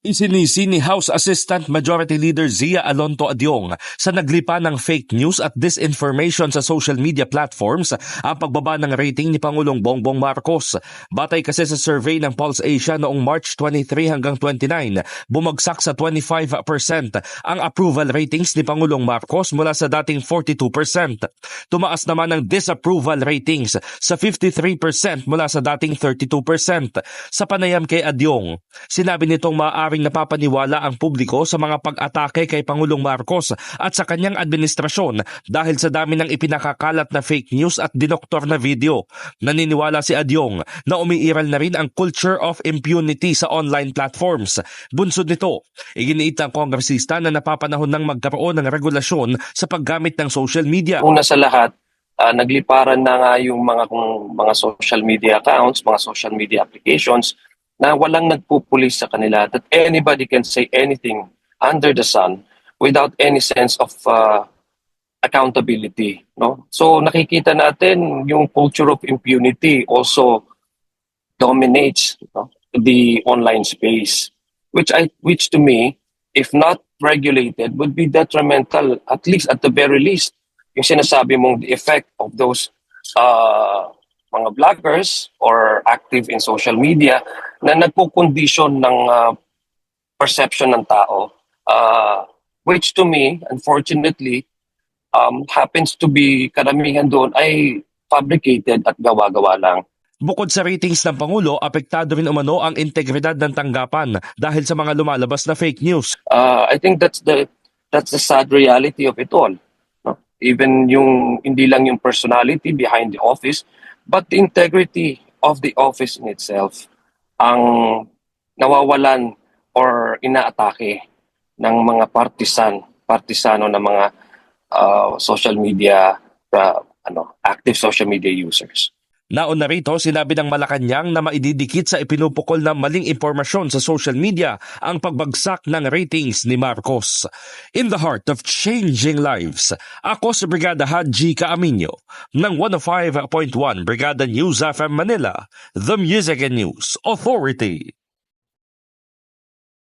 Isinisi ni House Assistant Majority Leader Zia Alonto Adyong sa naglipa ng fake news at disinformation sa social media platforms ang pagbaba ng rating ni Pangulong Bongbong Marcos. Batay kasi sa survey ng Pulse Asia noong March 23 hanggang 29, bumagsak sa 25% ang approval ratings ni Pangulong Marcos mula sa dating 42%. Tumaas naman ang disapproval ratings sa 53% mula sa dating 32%. Sa panayam kay Adyong, sinabi nitong maaring napapaniwala ang publiko sa mga pag-atake kay Pangulong Marcos at sa kanyang administrasyon dahil sa dami ng ipinakakalat na fake news at dinoktor na video. Naniniwala si Adyong na umiiral na rin ang culture of impunity sa online platforms. Bunsod nito, iginiit ng kongresista na napapanahon ng magkaroon ng regulasyon sa paggamit ng social media. Una sa lahat, nagliparan na nga yung mga social media accounts, mga social media applications na walang nagpupulis sa kanila, that anybody can say anything under the sun without any sense of accountability. No? So nakikita natin yung culture of impunity also dominates the online space, which to me, if not regulated, would be detrimental, at the very least, yung sinasabi mong the effect of those mga vloggers or active in social media na nagpo-condition ng perception ng tao, which to me, unfortunately, happens to be karamihan doon ay fabricated at gawa-gawa lang. Bukod sa ratings ng Pangulo, apektado rin umano ang integridad ng tanggapan dahil sa mga lumalabas na fake news. I think that's the sad reality of it all. No? Even hindi lang yung personality behind the office, but the integrity of the office in itself ang nawawalan or inaatake ng mga partisano ng mga social media, active social media users. Nauna rito, sinabi ng Malacanang na maididikit sa ipinupukol na maling impormasyon sa social media ang pagbagsak ng ratings ni Marcos. In the heart of changing lives, ako si Brigada Haji Caaminio ng 105.1 Brigada News FM Manila, The Music and News Authority.